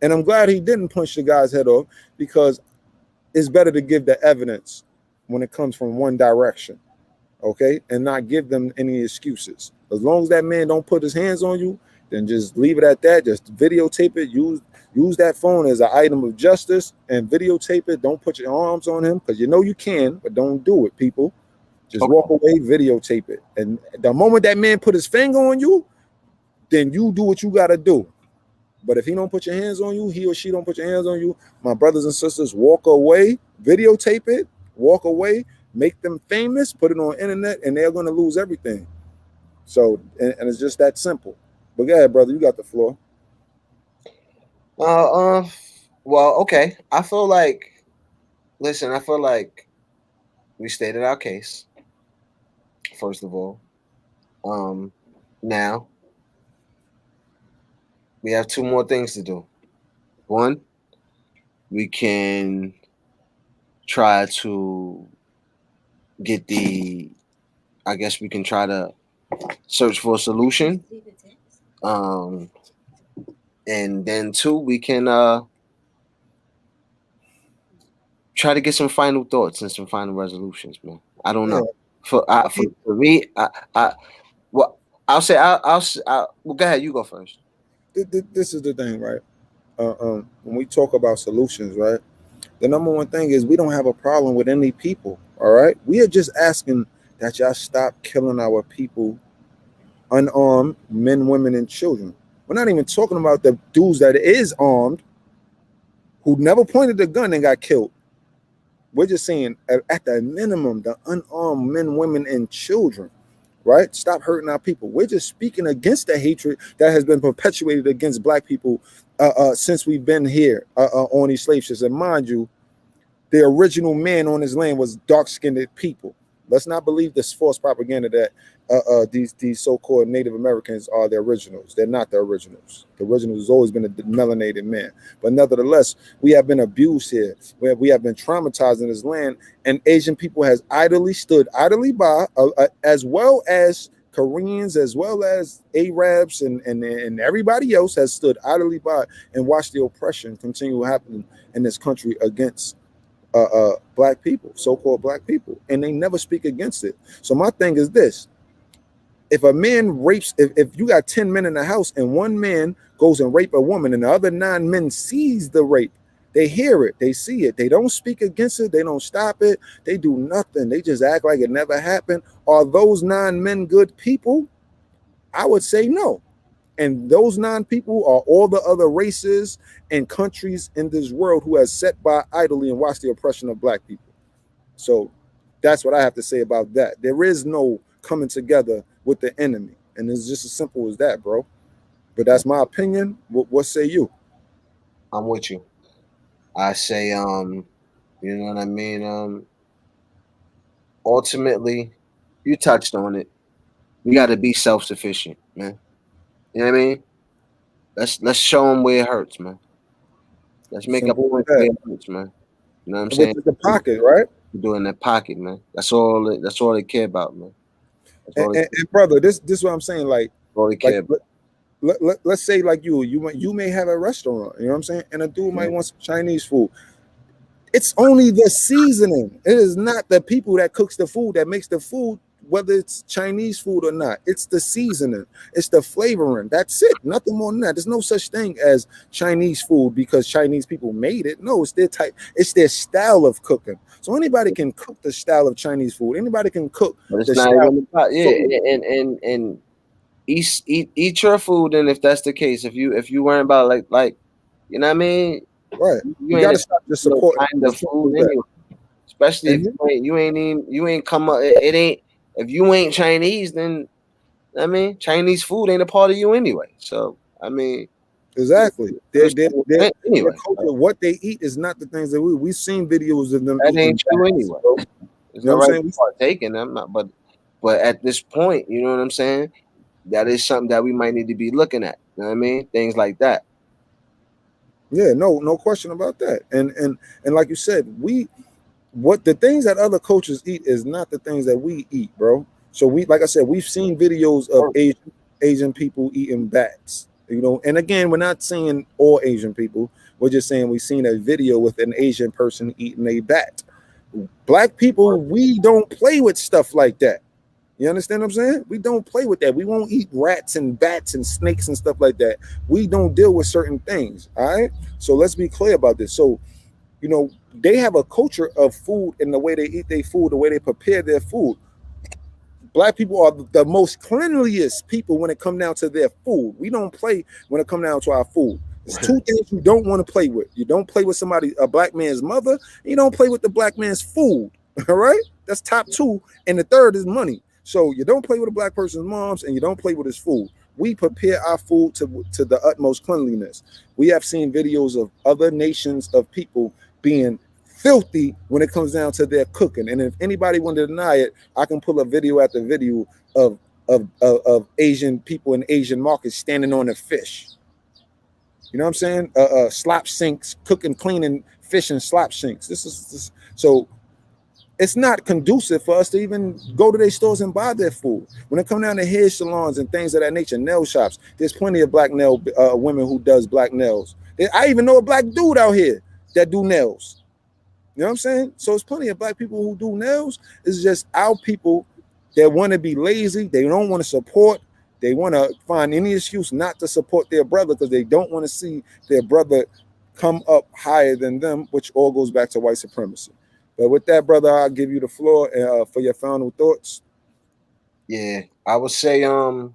And I'm glad he didn't punch the guy's head off, because it's better to give the evidence when it comes from one direction, okay, and not give them any excuses. As long as that man don't put his hands on you, then just leave it at that. Just videotape it. Use that phone as an item of justice and videotape it. Don't put your arms on him, because you can, but don't do it, people. Just walk away, videotape it. And the moment that man put his finger on you, then you do what you got to do. But if he don't put your hands on you, he or she don't put your hands on you, my brothers and sisters, walk away, videotape it, walk away, make them famous, put it on the internet, and they're going to lose everything. So, and it's just that simple. But go ahead, brother, you got the floor. Well, okay. I feel like we stated our case, first of all. Now we have two more things to do. One, we can try to get I guess we can try to search for a solution. And then two, we can try to get some final thoughts and some final resolutions, man. I don't know. For me, well, I'll say well, go ahead. You go first. This is the thing, right? When we talk about solutions, right? The number one thing is we don't have a problem with any people. All right, we are just asking that y'all stop killing our people, unarmed men, women, and children. We're not even talking about the dudes that is armed, who never pointed the gun and got killed. We're just saying, at the minimum, the unarmed men, women, and children, right? Stop hurting our people. We're just speaking against the hatred that has been perpetuated against black people since we've been here on these slave ships. And mind you, the original man on this land was dark-skinned people. Let's not believe this false propaganda that these so-called Native Americans are the originals. They're not the originals. The original has always been a melanated man. But nevertheless, we have been abused here. We have been traumatized in this land, and Asian people has stood idly by, as well as Koreans, as well as Arabs, and everybody else has stood idly by and watched the oppression continue happening in this country against black people, so-called black people, and they never speak against it. So my thing is this: if a man rapes, if you got 10 men in the house and one man goes and rape a woman and the other 9 men sees the rape, they hear it, they see it, they don't speak against it, they don't stop it, they do nothing, they just act like it never happened. Are those 9 men good people? I would say no. And those 9 people are all the other races and countries in this world who has sat by idly and watched the oppression of black people. So that's what I have to say about that. There is no coming together with the enemy. And it's just as simple as that, bro. But that's my opinion. What say you? I'm with you. I say, you know what I mean? Ultimately, you touched on it. We got to be self-sufficient, man. You know what I mean? Let's show them where it hurts, man. Let's make a Simple point as for that. their lunch, man. You know what I'm Which saying? is the pocket, right? Do in their pocket, man. That's all. That's all they care about, man. That's all And brother, this is what I'm saying. Like all they care about. Let's say like you may have a restaurant, you know what I'm saying, and a dude might want some Chinese food. It's only the seasoning. It is not the people that cooks the food that makes the food, whether it's Chinese food or not. It's the seasoning. It's the flavoring. That's it. Nothing more than that. There's no such thing as Chinese food because Chinese people made it. No, it's their type. It's their style of cooking. So anybody can cook the style of Chinese food. Anybody can cook. But it's not even about and eat your food. And if that's the case, if you worry about like you know what I mean, right? You gotta stop the support kind of food anyway. Especially if you ain't come up. It ain't if you ain't Chinese, then I mean Chinese food ain't a part of you anyway. So I mean, exactly. Their anyway, culture, what they eat is not the things that we've seen videos of them. That ain't true anyway. You know what I'm saying? Partaking. I'm not, but at this point, you know what I'm saying. That is something that we might need to be looking at. You know what I mean? Things like that. Yeah, no question about that. And like you said, what the things that other cultures eat is not the things that we eat, bro. So like I said, we've seen videos of Asian people eating bats. You know, and again, we're not saying all Asian people. We're just saying we've seen a video with an Asian person eating a bat. Black people, we don't play with stuff like that. You understand what I'm saying? We don't play with that. We won't eat rats and bats and snakes and stuff like that. We don't deal with certain things. All right. So let's be clear about this. So, you know, they have a culture of food and the way they eat their food, the way they prepare their food. Black people are the most cleanliest people when it comes down to their food. We don't play when it comes down to our food. There's two things you don't want to play with. You don't play with a black man's mother. And you don't play with the black man's food. All right. That's top two. And the third is money. So you don't play with a black person's moms and you don't play with his food. We prepare our food to the utmost cleanliness. We have seen videos of other nations of people being filthy when it comes down to their cooking. And if anybody want to deny it, I can pull a video after video of Asian people in Asian markets standing on a fish. You know what I'm saying? Slop sinks, cooking, cleaning fish in slop sinks. So it's not conducive for us to even go to their stores and buy their food. When it comes down to hair salons and things of that nature, nail shops, there's plenty of black nail women who does black nails. I even know a black dude out here that do nails. You know what I'm saying? So it's plenty of black people who do nails. It's just our people that want to be lazy. They don't want to support. They want to find any excuse not to support their brother because they don't want to see their brother come up higher than them, which all goes back to white supremacy. But with that, brother, I'll give you the floor for your final thoughts. Yeah, I would say Oh,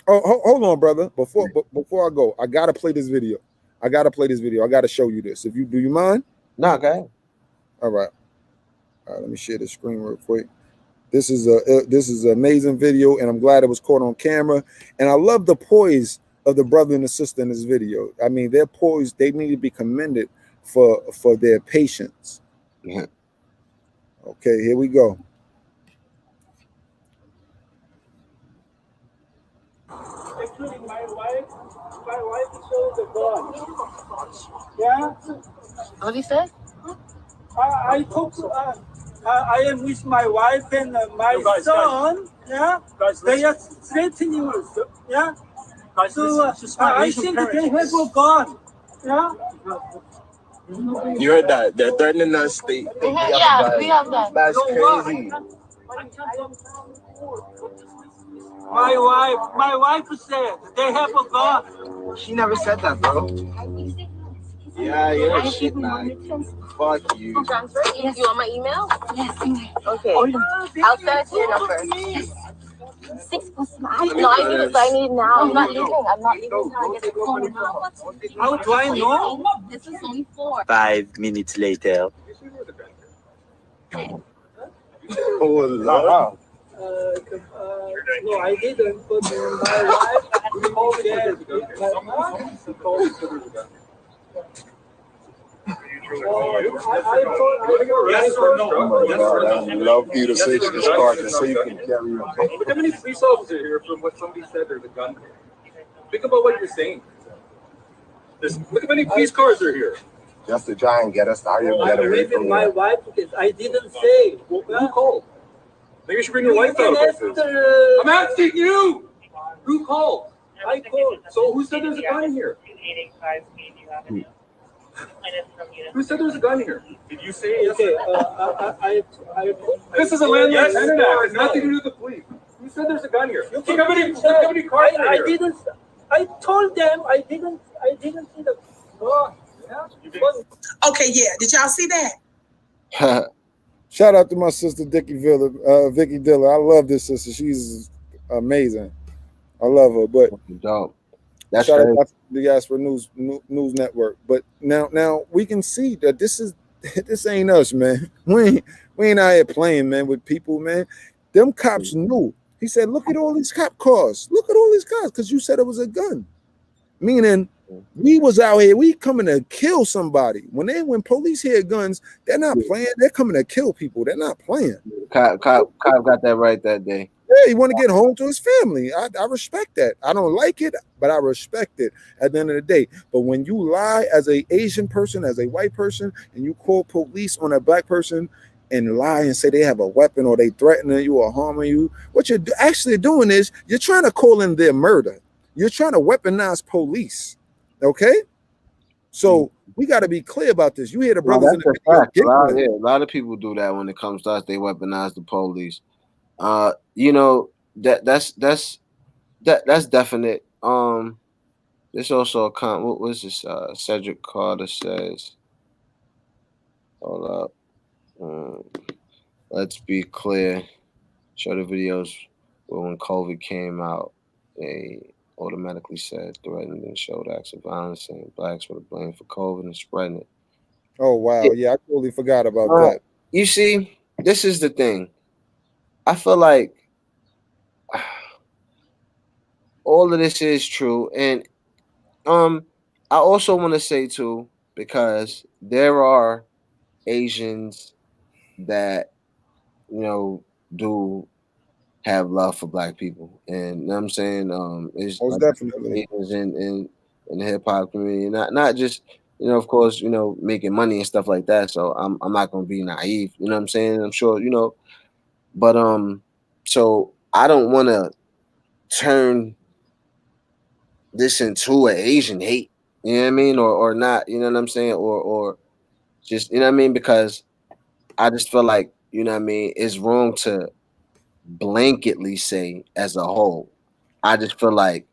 hold on, brother. Before I go, I gotta play this video. I gotta show you this. Do you mind? No, go ahead. All right. Let me share the screen real quick. This is an amazing video, and I'm glad it was caught on camera. And I love the poise of the brother and the sister in this video. I mean, they're poised. They need to be commended for their patience. Yeah. Okay, here we go. Actually, my wife shows the God. Yeah. What do you say? I talk to I am with my wife and my son. Yeah. They are threatening us. Yeah. So I think they have a God. Yeah. You heard that? They're threatening us. We have that. That's crazy. My wife said they have a God. She never said that, bro. Yeah, you're a shit man. Fuck you. Yes. You want my email? Yes. Okay. I'll send it to your number. Yes. 6 plus 9. No, I need it now. I'm not leaving until I get the phone. How do I know? This is only 4. 5 minutes later. Oh, Lord. No, I didn't. But my wife Yes or no? I love you to say this card so you can carry on. Look how many police officers here from what somebody said there's a gun here. Think about what you're saying. Look how many police cars are here. just to try and get us out here. I'm leaving my wife because I didn't say. Who called? Maybe you should bring your wife out of this. I'm asking you. Who called? I called. So who said there's a gun here? Who said there's a gun here? Did you say yes? Okay, This is a landlord tenant act. It has nothing to do with the police. Who said there's a gun here? Look how many cars are I here. didn't. I told them I didn't see the. Oh, yeah. Okay, yeah. Did y'all see that? Shout out to my sister Vicky Diller. I love this sister. She's amazing. I love her. But dope. That's shout right. out to the Diaspora News Network. But now we can see that this ain't us, man. We ain't out here playing, man, with people, man. Them cops knew. He said, "Look at all these cop cars. Look at all these cars, because you said it was a gun." Meaning, we was out here. We coming to kill somebody. When police hear guns, they're not playing. They're coming to kill people. They're not playing. Cop got that right that day. Yeah, he want to get home to his family. I respect that. I don't like it, but I respect it at the end of the day. But when you lie as a Asian person, as a white person, and you call police on a black person and lie and say they have a weapon or they threatening you or harming you, what you're actually doing is you're trying to call in their murder. You're trying to weaponize police. Okay? So we got to be clear about this. You hear the brothers in the video. A lot of people do that when it comes to us. They weaponize the police. You know, that's definite. There's also a what was this? Cedric Carter says, hold up. Let's be clear. Show the videos when COVID came out, they automatically said threatened and showed acts of violence, saying blacks were to blame for COVID and spreading it. Oh wow, yeah, I totally forgot about that. You see, this is the thing. I feel like all of this is true, and I also want to say too, because there are Asians that do have love for black people, and you know what I'm saying, it's most definitely in the hip hop community, not just of course making money and stuff like that. So I'm not gonna be naive, you know what I'm saying. I'm sure but so I don't want to turn this into an Asian hate, you know what I mean, or not, you know what I'm saying, or just you know what I mean, because I just feel like you know what I mean it's wrong to blanketly say as a whole. I just feel like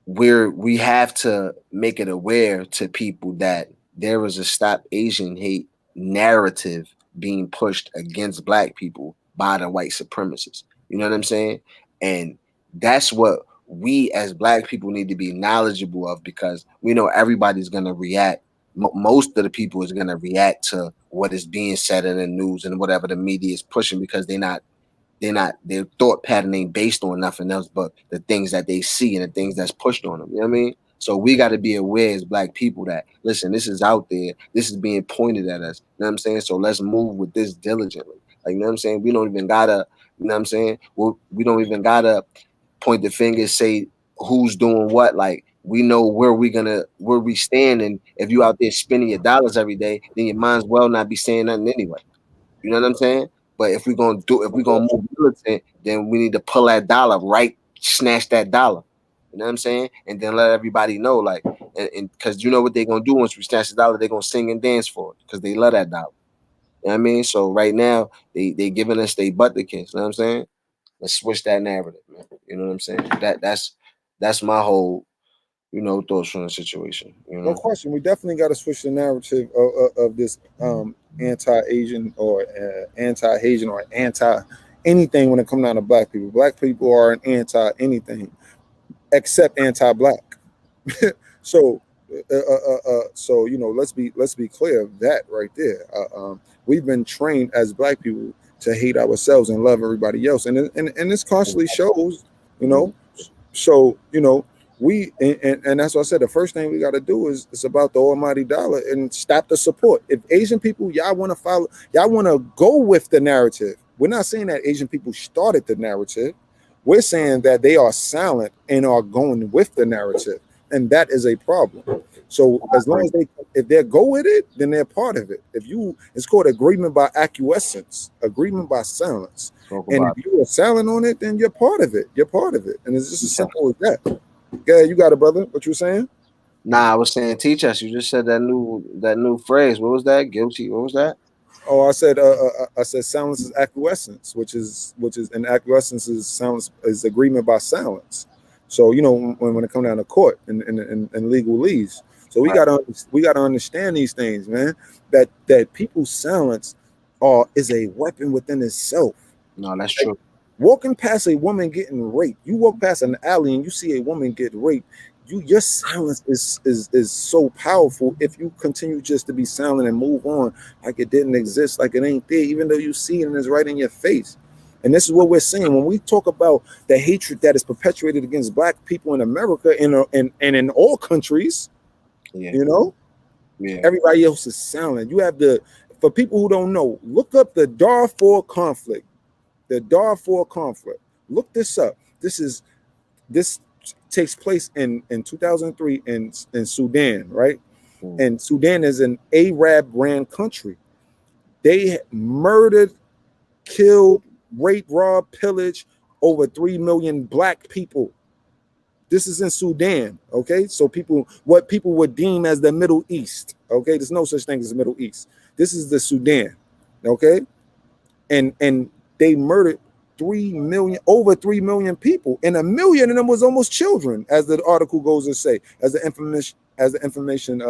we have to make it aware to people that there is a Stop Asian Hate narrative being pushed against black people by the white supremacists. You know what I'm saying? And that's what we as black people need to be knowledgeable of, because we know everybody's going to react. Most of the people is going to react to what is being said in the news and whatever the media is pushing, because their thought pattern ain't based on nothing else but the things that they see and the things that's pushed on them. You know what I mean? So we got to be aware as black people that, listen, this is out there. This is being pointed at us. You know what I'm saying? So let's move with this diligently. Like, you know what I'm saying? We don't even got to, you know what I'm saying? We don't even got to point the finger, say who's doing what. Like, we know where we stand. And if you out there spending your dollars every day, then you might as well not be saying nothing anyway. You know what I'm saying? But if we're gonna move militant, then we need to pull that dollar, right? Snatch that dollar. You know what I'm saying? And then let everybody know, like, and because you know what they're gonna do once we snatch the dollar, they're gonna sing and dance for it because they love that dollar. You know what I mean? So right now they giving us they butt to kiss. You know what I'm saying? Let's switch that narrative, man. You know what I'm saying? That's my whole thoughts on the situation. No question. We definitely got to switch the narrative of this anti-Asian or anti-Asian or anti-anything when it comes down to black people. Black people are an anti-anything except anti-black. So let's be clear of that right there. We've been trained as black people to hate ourselves and love everybody else, and this constantly shows. So and that's what I said. The first thing we got to do is it's about the almighty dollar and stop the support. If Asian people, y'all want to follow, y'all want to go with the narrative. We're not saying that Asian people started the narrative. We're saying that they are silent and are going with the narrative. and that is a problem. So as long as if they go with it, then they're part of it. It's called agreement by acquiescence, agreement by silence. And if you are silent on it, then you're part of it. You're part of it, and it's just as simple as that. Yeah, you got it, brother. What you were saying? Nah, I was saying, teach us. You just said that new phrase. What was that? Guilty. What was that? Oh, I said silence is acquiescence, which is and acquiescence is silence is agreement by silence. So when it comes down to court and legalese, so we gotta understand these things, man. That people's silence is a weapon within itself. No, that's true. Walking past a woman getting raped, you walk past an alley and you see a woman get raped. Your silence is so powerful if you continue just to be silent and move on like it didn't exist, like it ain't there, even though you see it and it's right in your face. And this is what we're saying when we talk about the hatred that is perpetuated against Black people in America and in all countries. Everybody else is silent. You have for people who don't know, look up the Darfur conflict. The Darfur conflict. Look this up. This takes place in 2003 in Sudan, right? And Sudan is an Arab-ran country. They murdered, killed, raped, robbed, pillaged over 3 million Black people. This is in Sudan, okay? So what people would deem as the Middle East, okay? There's no such thing as the Middle East. This is the Sudan, okay? And they murdered over 3 million people, and 1 million of them was almost children, as the article goes to say, as the information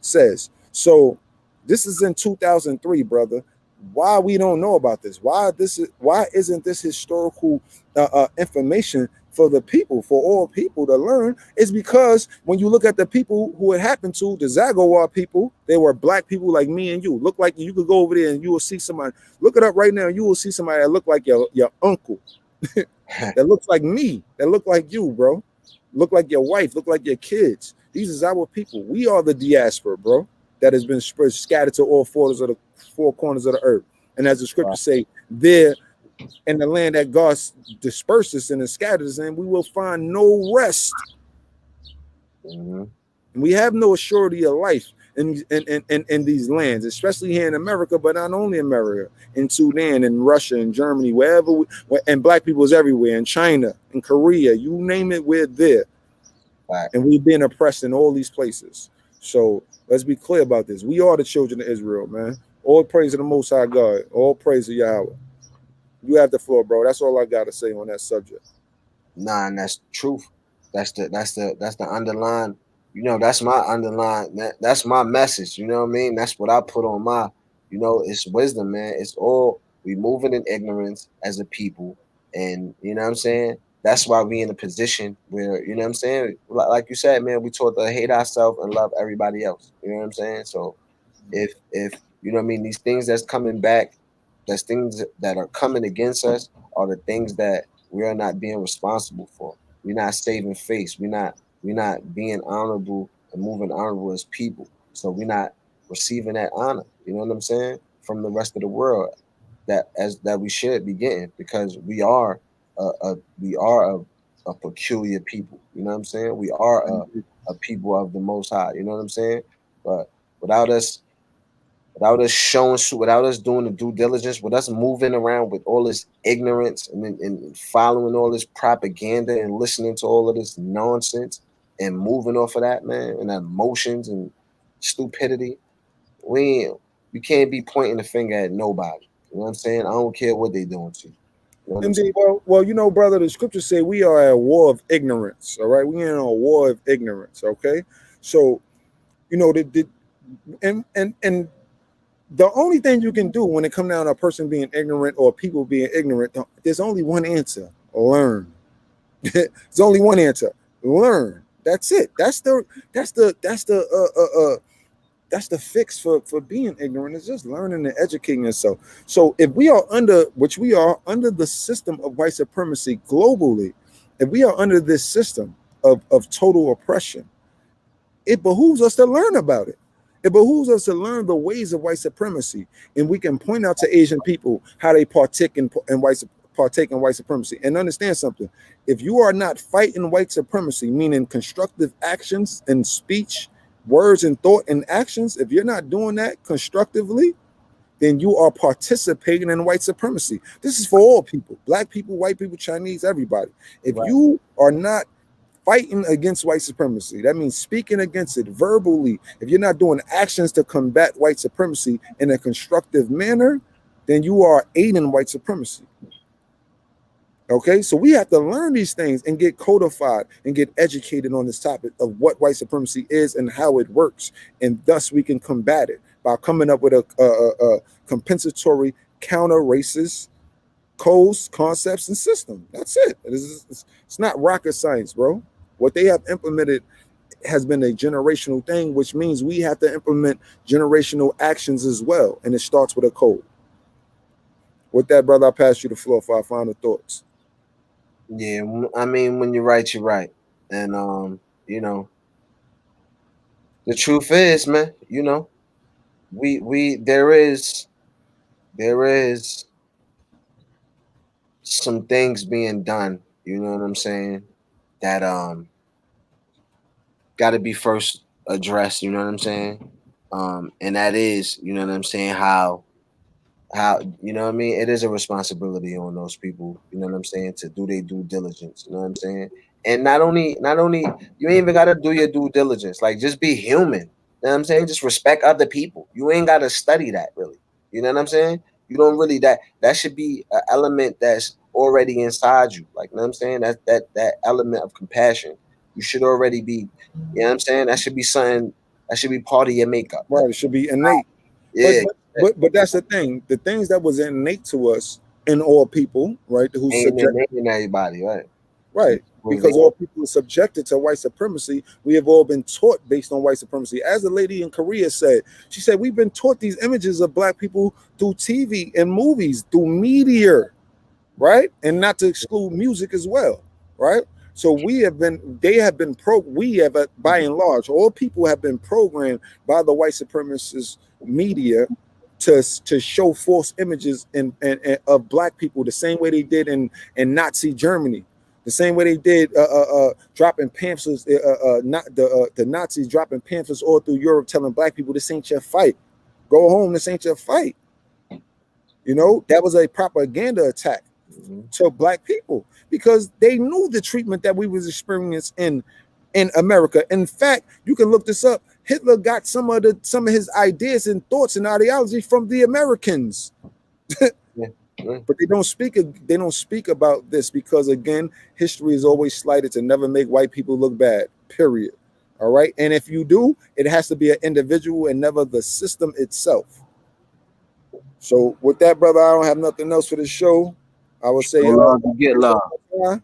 says. So this is in 2003, brother. Why we don't know about this? Why isn't this historical information for the people, for all people to learn? Is because when you look at the people who it happened to, the Zagawar people, they were Black people like me and you. Look like you could go over there and you will see somebody. Look it up right now. You will see somebody that look like your uncle, that looks like me, that look like you, bro. Look like your wife, look like your kids. These are our people. We are the diaspora, bro, that has been scattered to all four corners of the earth. And as the scriptures say, there in the land that God disperses and scatters in, we will find no rest. And we have no surety of life in these lands, especially here in America, but not only America, in Sudan, in Russia, in Germany, wherever, and Black people is everywhere, in China, in Korea, you name it, we're there. And we've been oppressed in all these places. So let's be clear about this. We are the children of Israel, man. All praise to the Most High God. All praise to Yahweh. You have the floor, bro. That's all I gotta say on that subject. Nah, and that's truth. That's the underline. That's my underline. That's my message. You know what I mean? That's what I put on my. It's wisdom, man. It's all we moving in ignorance as a people, and you know what I'm saying. That's why we in a position where what I'm saying. Like you said, man, we taught to hate ourselves and love everybody else. You know what I'm saying? So, if you know what I mean, these things that's coming back, that's things that are coming against us, are the things that we are not being responsible for. We're not saving face. We're not being honorable and moving honorable as people. So we're not receiving that honor. You know what I'm saying? From the rest of the world, that we should be getting, because we are a peculiar people. You know what I'm saying? We are a people of the Most High. You know what I'm saying? But without us showing, without us doing the due diligence, with us moving around with all this ignorance and following all this propaganda and listening to all of this nonsense and moving off of that, man, and emotions and stupidity, we can't be pointing the finger at nobody. You know what I'm saying? I don't care what they doing to you. Indeed. Well, brother, the scriptures say we are at a war of ignorance. All right, we are in a war of ignorance. Okay, so and the only thing you can do when it comes down to a person being ignorant or people being ignorant, there's only one answer: learn. There's only one answer: learn. That's it. That's the fix for being ignorant, is just learning and educating yourself. So if we are under the system of white supremacy globally, if we are under this system of total oppression, it behooves us to learn about it. It behooves us to learn the ways of white supremacy, and we can point out to Asian people how they partake in white partake in white supremacy. And understand something: if you are not fighting white supremacy, meaning constructive actions and speech, words and thought and actions, if you're not doing that constructively, then you are participating in white supremacy. This is for all people: black people, white people, Chinese, everybody. If you are not fighting against white supremacy, that means speaking against it verbally. If you're not doing actions to combat white supremacy in a constructive manner, then you are aiding white supremacy. Okay, so we have to learn these things and get codified and get educated on this topic of what white supremacy is and how it works, and thus we can combat it by coming up with a compensatory counter-racist codes, concepts, and system. That's it. It's not rocket science, bro. What they have implemented has been a generational thing, which means we have to implement generational actions as well, and it starts with a code. With that, brother, I'll pass you the floor for our final thoughts. Yeah, I mean, when you're right, you're right. And you know, the truth is, man, you know, there is some things being done, you know what I'm saying, that gotta be first addressed, you know what I'm saying? And that is, you know what I'm saying, how you know what I mean, it is a responsibility on those people, you know what I'm saying, to do their due diligence, you know what I'm saying? And not only you ain't even gotta do your due diligence, like just be human, you know what I'm saying? Just respect other people. You ain't gotta study that really. You know what I'm saying? You don't really that should be an element that's already inside you. Like, you know what I'm saying? That element of compassion. You should already be, you know what I'm saying? That should be something that should be part of your makeup. Right, it should be innate. Yeah. But that's the thing. The things that was innate to us in all people, right? Who Ain't everybody, right? Right. Because all people are subjected to white supremacy. We have all been taught based on white supremacy. As the lady in Korea said, she said, we've been taught these images of black people through TV and movies, through media, right? And not to exclude music as well, right? So we have been by and large, all people have been programmed by the white supremacist media to show false images and of black people, the same way they did in Nazi Germany, the same way they did dropping pamphlets, the Nazis dropping pamphlets all through Europe telling black people, this ain't your fight. Go home, this ain't your fight. You know, that was a propaganda attack to black people because they knew the treatment that we was experiencing in America. In fact, you can look this up. Hitler got some of his ideas and thoughts and ideology from the Americans. But they don't speak about this because, again, history is always slighted to never make white people look bad, period. All right. And if you do, it has to be an individual and never the system itself. So with that, brother, I don't have nothing else for the show. I would say love to get love. Let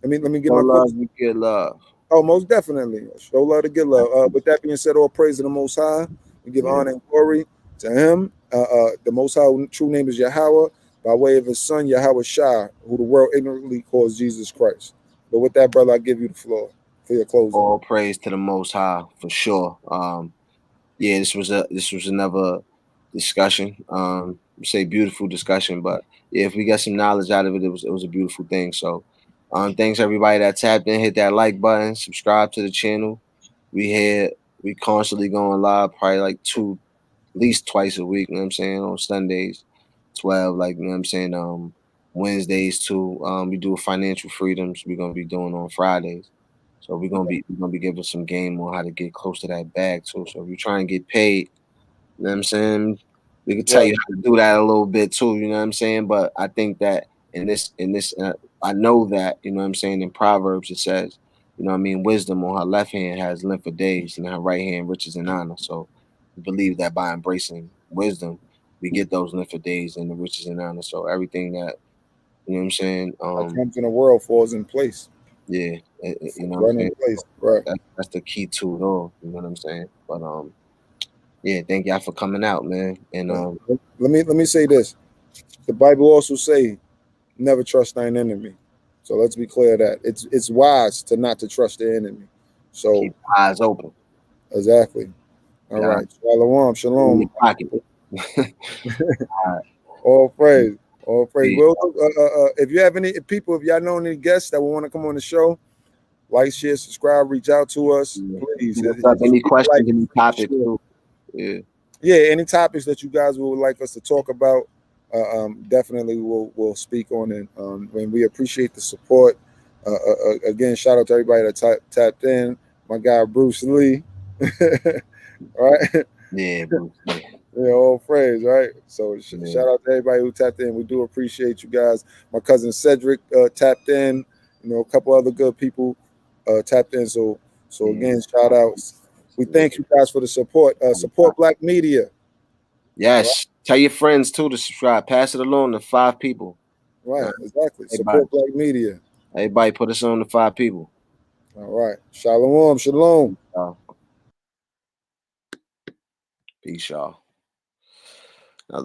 me get Show my love to get love. Oh, most definitely. Show love to get love. With that being said, all praise to the Most High. We give honor and glory to Him. The Most High true name is Yahweh, by way of His Son Yahweh Shai, who the world ignorantly calls Jesus Christ. But with that, brother, I give you the floor for your closing. All praise to the Most High for sure. Yeah, this was another discussion. Say beautiful discussion, but yeah, if we got some knowledge out of it, it was a beautiful thing. So, thanks everybody that tapped in, hit that like button, subscribe to the channel. We constantly going live, probably like at least twice a week. You know what I'm saying, on Sundays, 12. Like, you know what I'm saying, Wednesdays too. We do financial freedoms. We're gonna be doing on Fridays. So we're gonna be giving some game on how to get close to that bag too. So if you try and get paid, you know what I'm saying, we can tell you how to do that a little bit too. You know what I'm saying. But I think that in this, I know that, you know what I'm saying, in Proverbs it says, you know what I mean, wisdom on her left hand has length for days, and her right hand riches and honor. So we believe that by embracing wisdom, we get those length for days and the riches and honor. So everything that, you know what I'm saying, that comes in the world falls in place. Yeah, you know, right in place, right. That's the key to it all. You know what I'm saying? But yeah, thank y'all for coming out, man. And let me say this: the Bible also say, "Never trust thine enemy." So let's be clear that it's wise to trust the enemy. So keep eyes open. Exactly. All right. Shalom, shalom. All right. All praise. All praise. Well, if you have any people, if y'all know any guests that will want to come on the show, like, share, subscribe, reach out to us, please. Any questions, any topics too. Yeah, any topics that you guys would like us to talk about, definitely we'll speak on it. And we appreciate the support. Again, shout out to everybody that tapped in. My guy Bruce Lee. All right. Yeah, Bruce. Yeah, all praise, right? So shout out to everybody who tapped in. We do appreciate you guys. My cousin Cedric tapped in. You know, a couple other good people tapped in. So again, shout outs. We thank you guys for the support. Support Black media. Yes. Right? Tell your friends too to subscribe. Pass it along to 5 people. Right, exactly. Support Black media. Everybody put us on to 5 people. All right. Shalom. Shalom. Peace, y'all.